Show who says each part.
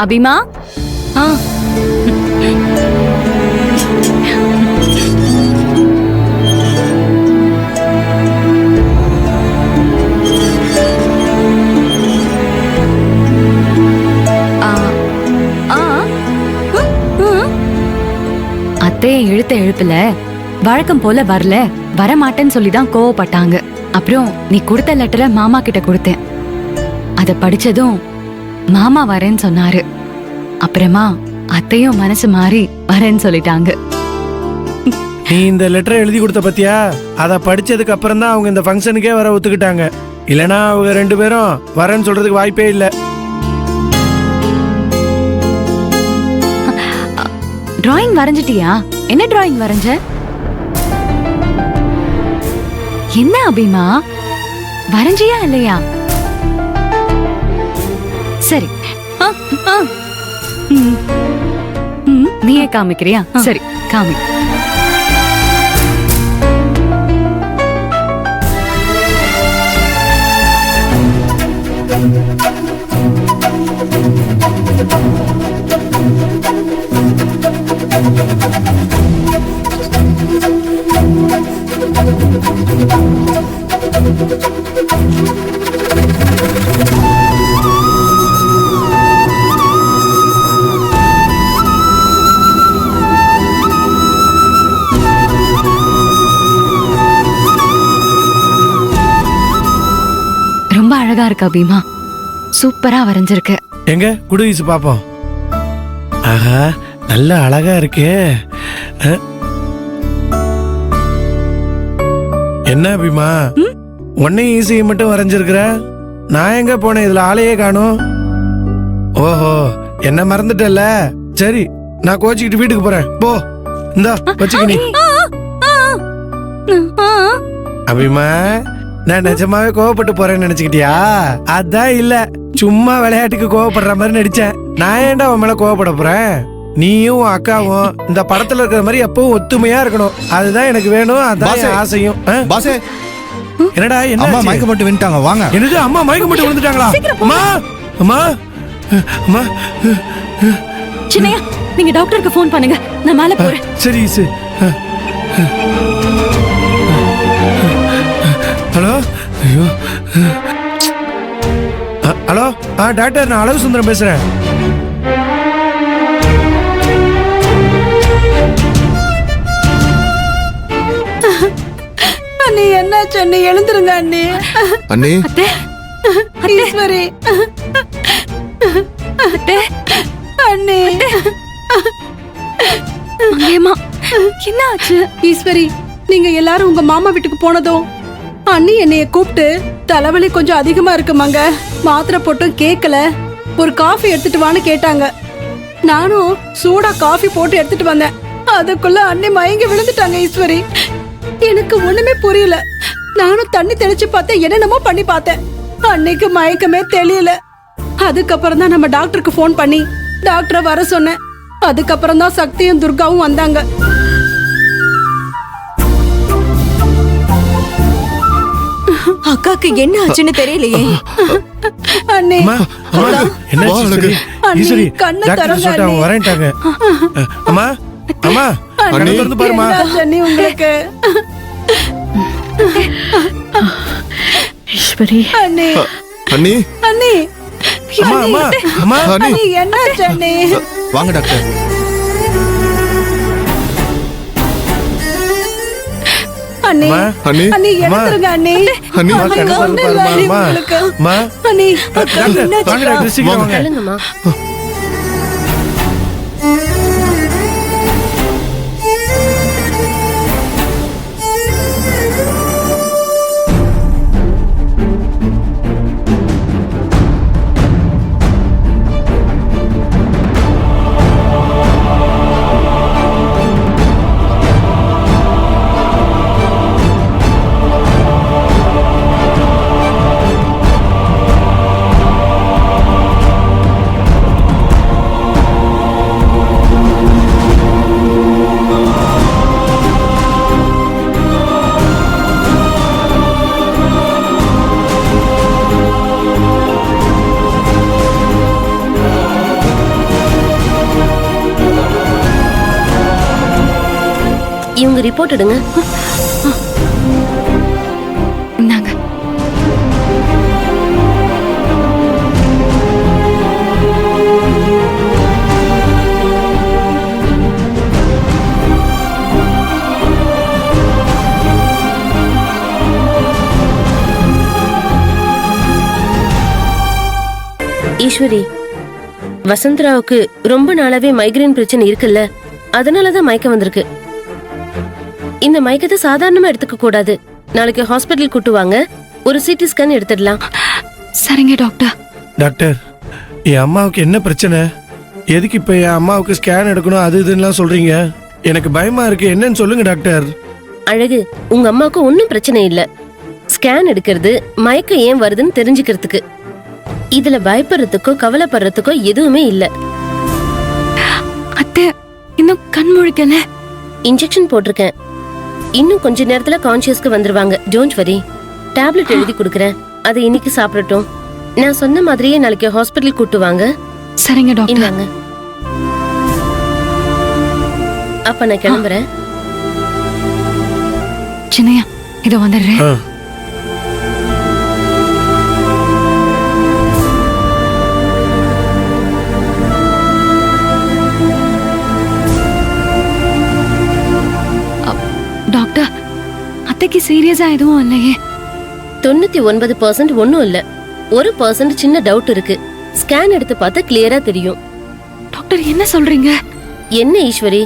Speaker 1: அபிமா. அத்தையை எழுப்புல வழக்கம் போல வரல, வரமாட்டேன்னு சொல்லிதான் கோவப்பட்டாங்க. அப்புறம் நீ கொடுத்த லெட்டரை மாமா கிட்ட கொடுத்தேன். அத படிச்சதும் மாமா வரேன்னு சொன்னாரு. அப்புறமா அத்தையும் மனசு மாறி வரேன்னு சொல்லிட்டாங்க.
Speaker 2: நீ இந்த லெட்டரை எழுதி கொடுத்த பத்தியா? அத படிச்சதுக்கு அப்புறம் தான் அவங்க இந்த ஃபங்க்ஷனுக்கே வர ஒத்துக்கிட்டாங்க. இல்லனா அவங்க 2 பேரும் வரேன்னு சொல்றதுக்கு வாய்ப்பே இல்லை.
Speaker 1: டிராயிங் வரைஞ்சிட்டியா? என்ன டிராயிங் வரைஞ்ச? என்ன அபிமா, வரைஞ்சியா இல்லையா? சரி, நீயே காமிக்கிறியா? சரி, காமி. ரொம்ப அழகா இருக்கு அபிமா, சூப்பரா வரைஞ்சிருக்க.
Speaker 2: எங்க குடுவீசு பாப்போம். ஆஹா, நல்ல அழகா இருக்கே. என்ன அபிமா, ஒன்னே ஈஸியை மட்டும் வரைஞ்சிருக்கிற? நான் எங்க போனேன்? இதுல ஆளையே காணும். ஓஹோ, என்ன மறந்துட்டல. சரி, நான் கோச்சிக்கிட்டு வீட்டுக்கு போறேன். போ, இந்தா வச்சுக்க. நீ அபிமா, நான் நிஜமாவே கோவப்பட்டு போறேன்னு நினைச்சுக்கிட்டியா? அதான் இல்ல, சும்மா விளையாட்டுக்கு கோவப்படுற மாதிரி நடிச்சேன். நான் ஏன்டா உன் மேல கோவப்பட போறேன்? நீயும் அக்காவும் இந்த படத்துல இருக்கிற மாதிரி எப்பவும் ஒத்துமையா இருக்கணும். அதுதான் எனக்கு வேணும். அதான் ஆசையும். என்னடா, என்ன
Speaker 3: அம்மா மயக்கம் போட்டு விழுந்துட்டாங்க. வாங்க.
Speaker 2: என்னது, அம்மா மயக்கம் போட்டு விழுந்துட்டாங்களா? அம்மா அம்மா அம்மா.
Speaker 1: சின்னையா, நீங்க டாக்டருக்கு ஃபோன் பண்ணுங்க, நான் மேல போறேன்.
Speaker 2: சரி சரி. ஹலோ. ஐயோ. ஹலோ, டாக்டர், நான் அழகு சுந்தரம் பேசுறேன்.
Speaker 4: அண்ணி, என்னாச்சு அண்ணி? எழுந்துருங்க அண்ணி.
Speaker 3: அண்ணி,
Speaker 4: ஈஸ்வரி, அண்ணி.
Speaker 1: என்ன ஆச்சு?
Speaker 4: ஈஸ்வரி, நீங்க எல்லாரும் உங்க மாமா வீட்டுக்கு போனதும் அண்ணி என்னைய கூப்பிட்டு, தலைவலி கொஞ்சம் அதிகமா இருக்குமாங்க, மாத்திரை போட்டும் கேட்கல, ஒரு காஃபி எடுத்துட்டு வான்னு கேட்டாங்க. நானும் சூடா காஃபி போட்டு எடுத்துட்டு வந்தேன். அதுக்குள்ள அண்ணி மயங்கி விழுந்துட்டாங்க ஈஸ்வரி. எனக்கு ஒண்ணுமே புரியல. நானும் தண்ணி தெளிச்சு பார்த்தேன், என்னென்னமோ பண்ணி பார்த்தேன். அன்னைக்கு மயக்கமே தெரியல. அதுக்கப்புறம் தான் நம்ம டாக்டருக்கு ஃபோன் பண்ணி டாக்டரை வர சொன்னேன். அதுக்கப்புறம் தான் சக்தியும் துர்காவும் வந்தாங்க.
Speaker 5: அக்காக்கு என்ன ஆச்சுன்னு தெரியலையே.
Speaker 4: அண்ணே,
Speaker 2: ஈஸ்வரி டாக்டர் சொல்லிட்டாங்க, வரேன்ட்டாங்க. அம்மா அம்மா, வந்து பாருமா.
Speaker 4: அண்ணி, உங்களுக்கு
Speaker 1: ஈஸ்வரி.
Speaker 4: அண்ணே,
Speaker 3: அண்ணி,
Speaker 4: அண்ணி,
Speaker 2: அம்மா அம்மா அம்மா.
Speaker 4: அண்ணி, என்னாச்சு அண்ணே?
Speaker 3: வாங்க டாக்டர்.
Speaker 4: அண்ணி,
Speaker 3: அண்ணி,
Speaker 4: அண்ணி, எழுந்துருங்க அண்ணி.
Speaker 3: அண்ணி,
Speaker 4: ஒண்ணும் இல்ல அண்ணி, உங்களுக்கு. அண்ணி,
Speaker 2: டாக்டர் சீக்கிரம் வாங்க.
Speaker 5: உங்க ரிப்போர்ட் எடுங்க.
Speaker 1: இந்தாங்க.
Speaker 5: ஈஸ்வரி, வசந்தராவுக்கு ரொம்ப நாளாவே மைக்ரேன் பிரச்சனை இருக்குல்ல, அதனாலதான் மயக்கம் வந்திருக்கு. இந்த மயக்கத்தை சாதாரணமா எடுத்துக்க கூடாது. நாளைக்கு ஹாஸ்பிட்டல் கூட்டு வாங்க, ஒரு சிடி ஸ்கேன் எடுத்துடலாம்.
Speaker 1: சரிங்க டாக்டர்.
Speaker 2: டாக்டர், என் அம்மாவுக்கு என்ன பிரச்சனை? எதுக்கு இப்ப என் அம்மாவுக்கு ஸ்கேன் எடுக்கணும் அது இதுன்னு சொல்றீங்க? எனக்கு பயமா இருக்கு, என்னன்னு சொல்லுங்க டாக்டர்.
Speaker 5: அழகு, உங்க அம்மாவுக்கு ஒன்னும் பிரச்சனை இல்ல. ஸ்கேன் எடுக்கிறது மயக்கம் ஏன் வருதுன்னு தெரிஞ்சுக்கிறதுக்கு. இதுல பயப்படுறதுக்கோ கவலைப்படுறதுக்கோ எதுவுமே இல்ல.
Speaker 1: அத்தை இன்னும் கண் முழிக்கல.
Speaker 5: இன்ஜெக்ஷன் போட்டிருக்கேன், இன்னும் கொஞ்ச நேரத்துல கான்சியஸ்க்கு வந்துருவாங்க. Don't worry. டேப்லெட் எழுதி கொடுக்கறேன், அதை இன்னைக்கு சாப்பிடட்டும். நான் சொன்ன மாதிரியே நாளைக்கு ஹாஸ்பிட்டல் கூட்டு வாங்க.
Speaker 1: சரிங்க டாக்டர்.
Speaker 5: இந்தாங்க. அப்ப நான் கிளம்புறேன்.
Speaker 1: சின்னையா இதோ வந்துடுறேன்.
Speaker 2: ஆ.
Speaker 1: டாக்டர், அத்தைக்கு சீரியஸா எதுவும் இல்லையே?
Speaker 5: 99% ஒண்ணும் இல்ல. 1% சின்ன டவுட் இருக்கு. ஸ்கேன் எடுத்து பார்த்தா கிளியரா தெரியும்.
Speaker 1: டாக்டர் என்ன சொல்றீங்க?
Speaker 5: என்ன ஈஸ்வரி,